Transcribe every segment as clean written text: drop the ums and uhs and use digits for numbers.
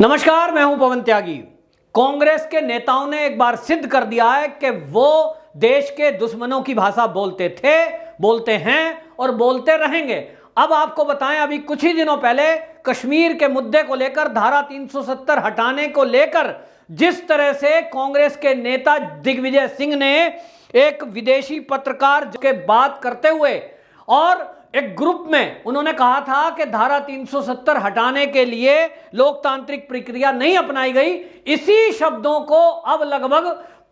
नमस्कार, मैं हूं पवन त्यागी। कांग्रेस के नेताओं ने एक बार सिद्ध कर दिया है कि वो देश के दुश्मनों की भाषा बोलते थे, बोलते हैं और बोलते रहेंगे। अब आपको बताएं, अभी कुछ ही दिनों पहले कश्मीर के मुद्दे को लेकर, धारा 370 हटाने को लेकर जिस तरह से कांग्रेस के नेता दिग्विजय सिंह ने एक विदेशी पत्रकार के बात करते हुए और एक ग्रुप में उन्होंने कहा था कि धारा 370 हटाने के लिए लोकतांत्रिक प्रक्रिया नहीं अपनाई गई, इसी शब्दों को अब लगभग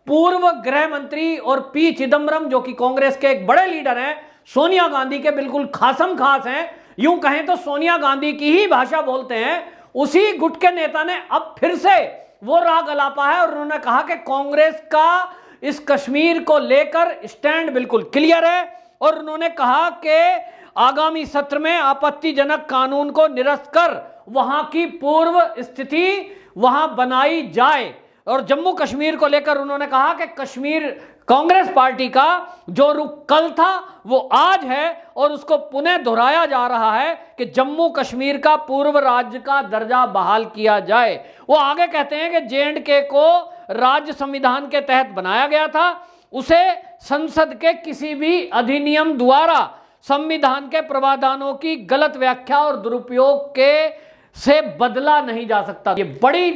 पूर्व गृह मंत्री और पी चिदम्बरम, जो कि कांग्रेस के एक बड़े लीडर हैं, सोनिया गांधी के बिल्कुल खासम खास हैं, यूं कहें तो सोनिया गांधी की ही भाषा बोलते हैं, उसी गुट के नेता ने अब फिर से वो राग अलापा है और उन्होंने कहा कि कांग्रेस का इस कश्मीर को लेकर स्टैंड बिल्कुल क्लियर है। और उन्होंने कहा कि आगामी सत्र में आपत्तिजनक कानून को निरस्त कर वहां की पूर्व स्थिति वहां बनाई जाए। और जम्मू कश्मीर को लेकर उन्होंने कहा कि कश्मीर कांग्रेस पार्टी का जो रुख कल था वो आज है और उसको पुनः दोहराया जा रहा है कि जम्मू कश्मीर का पूर्व राज्य का दर्जा बहाल किया जाए। वो आगे कहते हैं कि जे.एंड.के को राज्य संविधान के तहत बनाया गया था, उसे संसद के किसी भी अधिनियम द्वारा संविधान के प्रावधानों की गलत व्याख्या और दुरुपयोग के से बदला नहीं जा सकता। ये बड़ी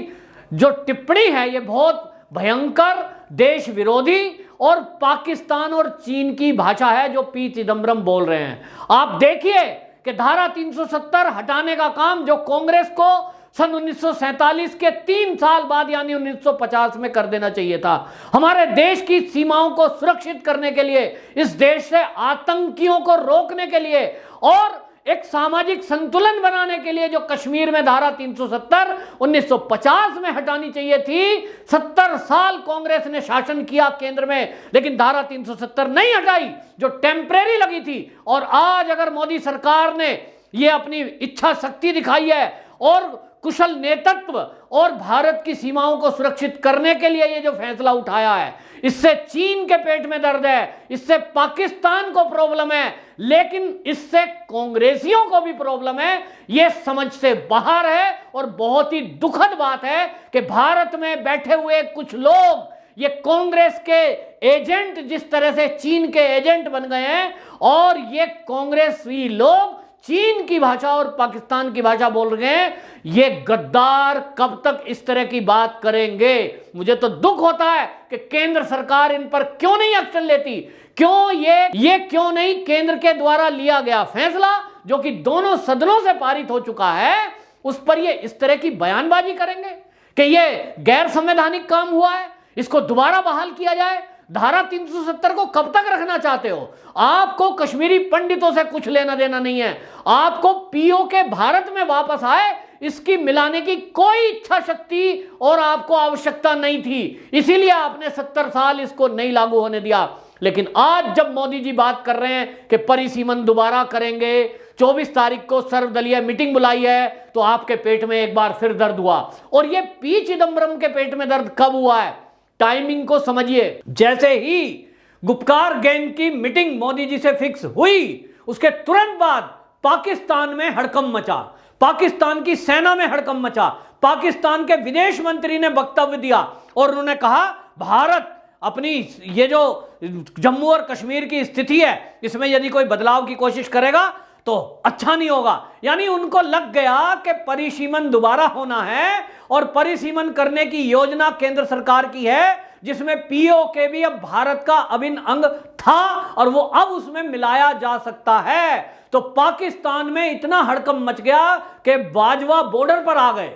जो टिप्पणी है ये बहुत भयंकर, देश विरोधी और पाकिस्तान और चीन की भाषा है जो पी चिदम्बरम बोल रहे हैं। आप देखिए कि धारा 370 हटाने का काम जो कांग्रेस को सन 1947 के 3 साल बाद यानी 1950 में कर देना चाहिए था, हमारे देश की सीमाओं को सुरक्षित करने के लिए, इस देश से आतंकियों को रोकने के लिए और एक सामाजिक संतुलन बनाने के लिए जो कश्मीर में धारा 370 1950 में हटानी चाहिए थी। 70 साल कांग्रेस ने शासन किया केंद्र में, लेकिन धारा 370 नहीं हटाई जो टेम्परेरी लगी थी। और आज अगर मोदी सरकार ने ये अपनी इच्छा शक्ति दिखाई है और कुशल नेतृत्व और भारत की सीमाओं को सुरक्षित करने के लिए ये जो फैसला उठाया है, इससे चीन के पेट में दर्द है, इससे पाकिस्तान को प्रॉब्लम है, लेकिन इससे कांग्रेसियों को भी प्रॉब्लम है। ये समझ से बाहर है और बहुत ही दुखद बात है कि भारत में बैठे हुए कुछ लोग ये कांग्रेस के एजेंट जिस तरह से चीन के एजेंट बन गए हैं और ये कांग्रेसी लोग चीन की भाषा और पाकिस्तान की भाषा बोल रहे हैं। ये गद्दार कब तक इस तरह की बात करेंगे? मुझे तो दुख होता है कि केंद्र सरकार इन पर क्यों नहीं एक्शन लेती, क्यों ये क्यों नहीं केंद्र के द्वारा लिया गया फैसला जो कि दोनों सदनों से पारित हो चुका है, उस पर ये इस तरह की बयानबाजी करेंगे कि ये गैर संवैधानिक काम हुआ है, इसको दोबारा बहाल किया जाए। धारा 370 को कब तक रखना चाहते हो? आपको कश्मीरी पंडितों से कुछ लेना देना नहीं है, आपको पीओके भारत में वापस आए इसकी मिलाने की कोई इच्छा शक्ति और आपको आवश्यकता नहीं थी, इसीलिए आपने 70 साल इसको नहीं लागू होने दिया। लेकिन आज जब मोदी जी बात कर रहे हैं कि परिसीमन दोबारा करेंगे, 24 तारीख को सर्वदलीय मीटिंग बुलाई है, तो आपके पेट में एक बार फिर दर्द हुआ। और ये पी चिदम्बरम के पेट में दर्द कब हुआ है? टाइमिंग को समझिए। जैसे ही गुपकार गैंग की मीटिंग मोदी जी से फिक्स हुई, उसके तुरंत बाद पाकिस्तान में हड़कंप मचा, पाकिस्तान की सेना में हड़कंप मचा, पाकिस्तान के विदेश मंत्री ने वक्तव्य दिया और उन्होंने कहा भारत अपनी ये जो जम्मू और कश्मीर की स्थिति है इसमें यदि कोई बदलाव की कोशिश करेगा तो अच्छा नहीं होगा। यानी उनको लग गया कि परिसीमन दोबारा होना है और परिसीमन करने की योजना केंद्र सरकार की है, जिसमें पीओके भी अब भारत का अभिन्न अंग था और वो अब उसमें मिलाया जा सकता है। तो पाकिस्तान में इतना हड़कंप मच गया कि बाजवा बॉर्डर पर आ गए,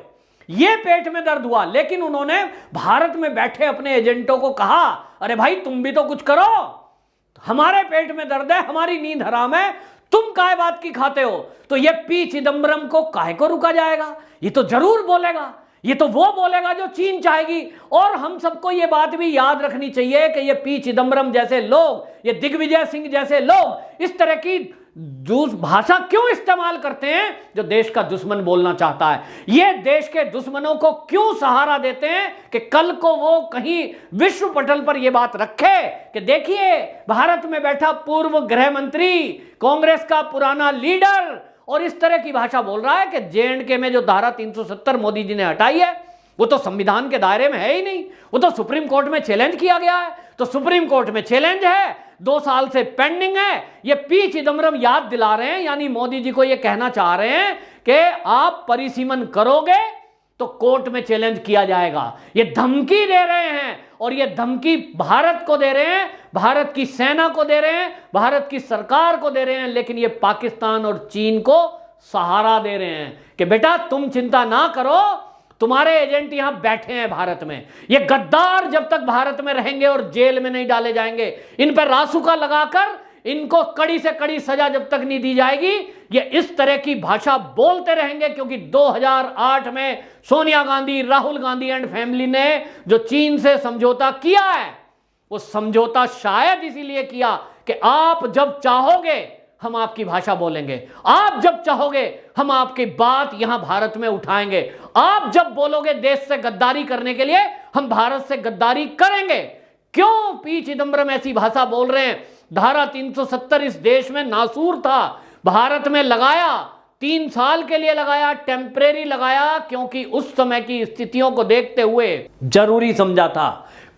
ये पेट में दर्द हुआ। लेकिन उन्होंने भारत में बैठे अपने एजेंटों को कहा, अरे भाई तुम भी तो कुछ करो, हमारे पेट में दर्द है, हमारी नींद हराम है, तुम काय बात की खाते हो? तो ये पी चिदम्बरम को काहे को रुका जाएगा? ये तो जरूर बोलेगा, ये तो वो बोलेगा जो चीन चाहेगी। और हम सबको ये बात भी याद रखनी चाहिए कि ये पी चिदम्बरम जैसे लोग, ये दिग्विजय सिंह जैसे लोग इस तरह की भाषा क्यों इस्तेमाल करते हैं जो देश का दुश्मन बोलना चाहता है? ये देश के दुश्मनों को क्यों सहारा देते हैं कि कल को वो कहीं विश्व पटल पर ये बात रखे कि देखिए भारत में बैठा पूर्व गृह मंत्री, कांग्रेस का पुराना लीडर और इस तरह की भाषा बोल रहा है कि J&K में जो धारा 370 मोदी जी ने हटाई है वो तो संविधान के दायरे में है ही नहीं, वो तो सुप्रीम कोर्ट में चैलेंज किया गया है। तो सुप्रीम कोर्ट में चैलेंज है, 2 साल से पेंडिंग है। ये पी चिदम्बरम याद दिला रहे हैं, यानी मोदी जी को ये कहना चाह रहे हैं कि आप परिसीमन करोगे तो कोर्ट में चैलेंज किया जाएगा। ये धमकी दे रहे हैं, और ये धमकी भारत को दे रहे हैं, भारत की सेना को दे रहे हैं, भारत की सरकार को दे रहे हैं, लेकिन ये पाकिस्तान और चीन को सहारा दे रहे हैं कि बेटा तुम चिंता ना करो, तुम्हारे एजेंट यहां बैठे हैं भारत में। ये गद्दार जब तक भारत में रहेंगे और जेल में नहीं डाले जाएंगे, इन पर रासुका लगाकर इनको कड़ी से कड़ी सजा जब तक नहीं दी जाएगी, ये इस तरह की भाषा बोलते रहेंगे। क्योंकि 2008 में सोनिया गांधी, राहुल गांधी एंड फैमिली ने जो चीन से समझौता किया है, वो समझौता शायद इसीलिए किया कि आप जब चाहोगे हम आपकी भाषा बोलेंगे, आप जब चाहोगे हम आपकी बात यहां भारत में उठाएंगे, आप जब बोलोगे देश से गद्दारी करने के लिए हम भारत से गद्दारी करेंगे। क्यों पी चिदम्बरम ऐसी भाषा बोल रहे हैं? धारा 370 इस देश में नासूर था, भारत में लगाया, 3 साल के लिए लगाया, टेम्परेरी लगाया, क्योंकि उस समय की स्थितियों को देखते हुए जरूरी समझा था।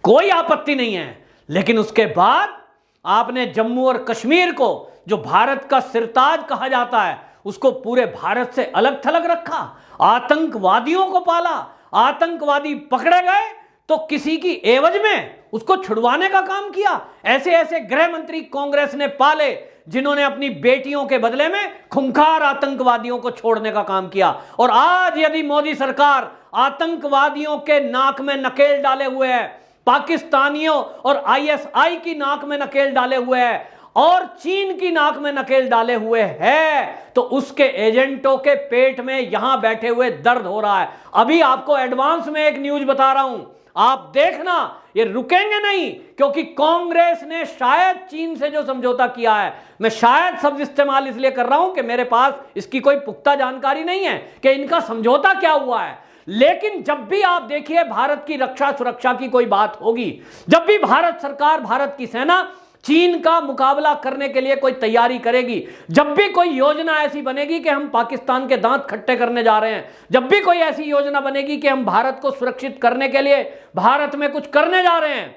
कोई आपत्ति नहीं है, लेकिन उसके बाद आपने जम्मू और कश्मीर को, जो भारत का सिरताज कहा जाता है, उसको पूरे भारत से अलग थलग रखा, आतंकवादियों को पाला, आतंकवादी पकड़े गए तो किसी की एवज में उसको छुड़वाने का काम किया। ऐसे ऐसे गृह मंत्री कांग्रेस ने पाले जिन्होंने अपनी बेटियों के बदले में खूंखार आतंकवादियों को छोड़ने का काम किया। और आज यदि मोदी सरकार आतंकवादियों के नाक में नकेल डाले हुए है, पाकिस्तानियों और ISI की नाक में नकेल डाले हुए है, और चीन की नाक में नकेल डाले हुए है, तो उसके एजेंटों के पेट में यहां बैठे हुए दर्द हो रहा है। अभी आपको एडवांस में एक न्यूज बता रहा हूं, आप देखना, ये रुकेंगे नहीं, क्योंकि कांग्रेस ने शायद चीन से जो समझौता किया है, मैं शायद शब्द इस्तेमाल इसलिए कर रहा हूं कि मेरे पास इसकी कोई पुख्ता जानकारी नहीं है कि इनका समझौता क्या हुआ है, लेकिन जब भी आप देखिए भारत की रक्षा सुरक्षा की कोई बात होगी, जब भी भारत सरकार, भारत की सेना चीन का मुकाबला करने के लिए कोई तैयारी करेगी, जब भी कोई योजना ऐसी बनेगी कि हम पाकिस्तान के दांत खट्टे करने जा रहे हैं, जब भी कोई ऐसी योजना बनेगी कि हम भारत को सुरक्षित करने के लिए भारत में कुछ करने जा रहे हैं,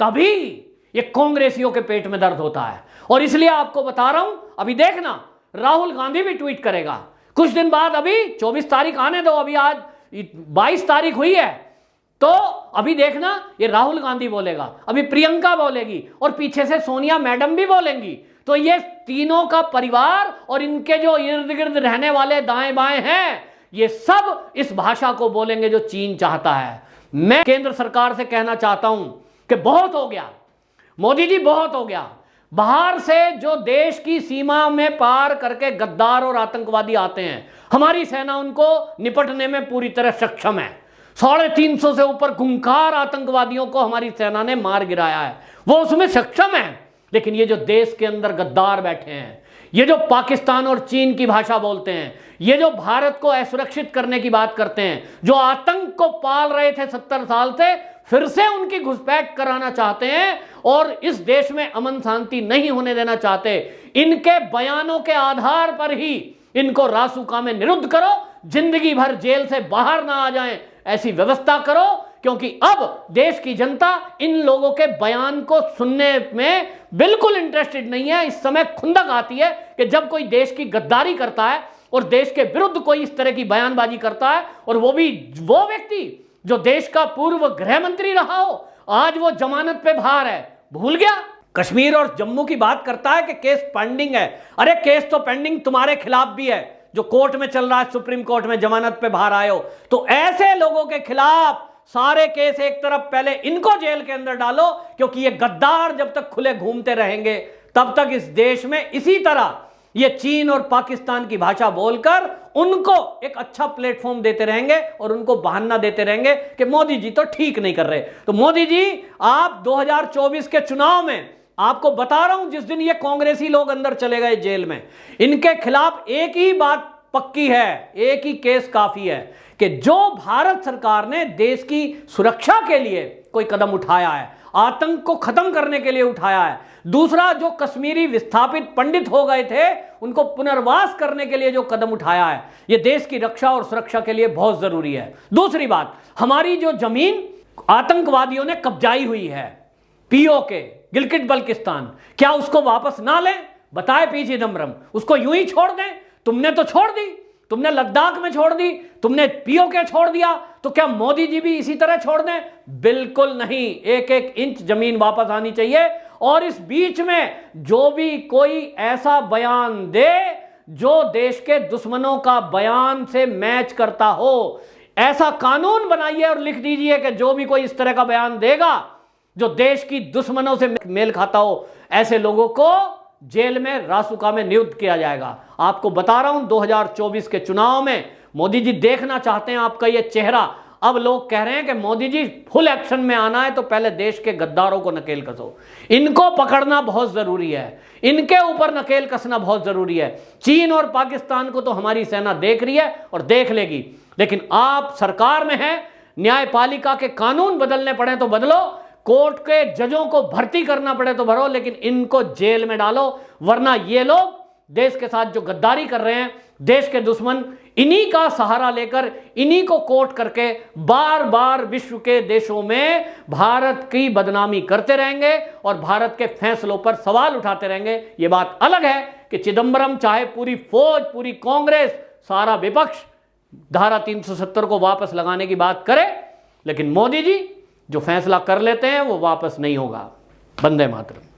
तभी ये कांग्रेसियों के पेट में दर्द होता है। और इसलिए आपको बता रहा हूं, अभी देखना राहुल गांधी भी ट्वीट करेगा कुछ दिन बाद। अभी 24 तारीख आने दो, अभी आज 22 तारीख हुई है, तो अभी देखना ये राहुल गांधी बोलेगा, अभी प्रियंका बोलेगी, और पीछे से सोनिया मैडम भी बोलेंगी। तो ये तीनों का परिवार और इनके जो इर्द गिर्द रहने वाले दाएं बाएं हैं, ये सब इस भाषा को बोलेंगे जो चीन चाहता है। मैं केंद्र सरकार से कहना चाहता हूं कि बहुत हो गया मोदी जी, बहुत हो गया। बाहर से जो देश की सीमा में पार करके गद्दार और आतंकवादी आते हैं, हमारी सेना उनको निपटने में पूरी तरह सक्षम है। 350 से ऊपर खूंखार आतंकवादियों को हमारी सेना ने मार गिराया है, वो उसमें सक्षम है। लेकिन ये जो देश के अंदर गद्दार बैठे हैं, ये जो पाकिस्तान और चीन की भाषा बोलते हैं, ये जो भारत को असुरक्षित करने की बात करते हैं, जो आतंक को पाल रहे थे 70 साल से, फिर से उनकी घुसपैठ कराना चाहते हैं और इस देश में अमन शांति नहीं होने देना चाहते, इनके बयानों के आधार पर ही इनको रासुका में निरुद्ध करो, जिंदगी भर जेल से बाहर ना आ जाएं, ऐसी व्यवस्था करो। क्योंकि अब देश की जनता इन लोगों के बयान को सुनने में बिल्कुल इंटरेस्टेड नहीं है। इस समय खुंदक आती है कि जब कोई देश की गद्दारी करता है और देश के विरुद्ध कोई इस तरह की बयानबाजी करता है, और वो भी वो व्यक्ति जो देश का पूर्व गृह मंत्री रहा हो, आज वो जमानत पे बाहर है, भूल गया। कश्मीर और जम्मू की बात करता है कि केस पेंडिंग है। अरे केस तो पेंडिंग तुम्हारे खिलाफ भी है, जो कोर्ट में चल रहा है, सुप्रीम कोर्ट में जमानत पे बाहर आए हो। तो ऐसे लोगों के खिलाफ सारे केस एक तरफ, पहले इनको जेल के अंदर डालो, क्योंकि ये गद्दार जब तक खुले घूमते रहेंगे तब तक इस देश में इसी तरह ये चीन और पाकिस्तान की भाषा बोलकर उनको एक अच्छा प्लेटफॉर्म देते रहेंगे और उनको बहाना देते रहेंगे कि मोदी जी तो ठीक नहीं कर रहे। तो मोदी जी, आप 2024 के चुनाव में, आपको बता रहा हूं, जिस दिन ये कांग्रेसी लोग अंदर चले गए जेल में, इनके खिलाफ एक ही बात पक्की है, एक ही केस काफी है कि जो भारत सरकार ने देश की सुरक्षा के लिए कोई कदम उठाया है, आतंक को खत्म करने के लिए उठाया है। दूसरा, जो कश्मीरी विस्थापित पंडित हो गए थे उनको पुनर्वास करने के लिए जो कदम उठाया है, यह देश की रक्षा और सुरक्षा के लिए बहुत जरूरी है। दूसरी बात, हमारी जो जमीन आतंकवादियों ने कब्जाई हुई है, पीओके, गिलगिट बल्किस्तान, क्या उसको वापस ना लें? बताए पी चिदम्बरम, उसको यूं ही छोड़ दें? तुमने तो छोड़ दी, तुमने लद्दाख में छोड़ दी, तुमने पीओके छोड़ दिया, तो क्या मोदी जी भी इसी तरह छोड़ दें? बिल्कुल नहीं, एक एक इंच जमीन वापस आनी चाहिए। और इस बीच में जो भी कोई ऐसा बयान दे जो देश के दुश्मनों का बयान से मैच करता हो, ऐसा कानून बनाइए और लिख दीजिए कि जो भी कोई इस तरह का बयान देगा जो देश की दुश्मनों से मेल खाता हो, ऐसे लोगों को जेल में, रासुका में नियुक्त किया जाएगा। आपको बता रहा हूं, 2024 के चुनाव में मोदी जी देखना चाहते हैं आपका ये चेहरा। अब लोग कह रहे हैं कि मोदी जी फुल एक्शन में आना है तो पहले देश के गद्दारों को नकेल कसो। इनको पकड़ना बहुत जरूरी है, इनके ऊपर नकेल कसना बहुत जरूरी है। चीन और पाकिस्तान को तो हमारी सेना देख रही है और देख लेगी, लेकिन आप सरकार में हैं, न्यायपालिका के कानून बदलने पड़े तो बदलो, कोर्ट के जजों को भर्ती करना पड़े तो भरो, लेकिन इनको जेल में डालो, वरना ये लोग देश के साथ जो गद्दारी कर रहे हैं, देश के दुश्मन, इन्हीं का सहारा लेकर, इन्हीं को कोर्ट करके बार बार विश्व के देशों में भारत की बदनामी करते रहेंगे और भारत के फैसलों पर सवाल उठाते रहेंगे। ये बात अलग है कि चिदम्बरम चाहे पूरी फौज, पूरी कांग्रेस, सारा विपक्ष धारा 370 को वापस लगाने की बात करे, लेकिन मोदी जी जो फैसला कर लेते हैं वो वापस नहीं होगा। वंदे मातरम।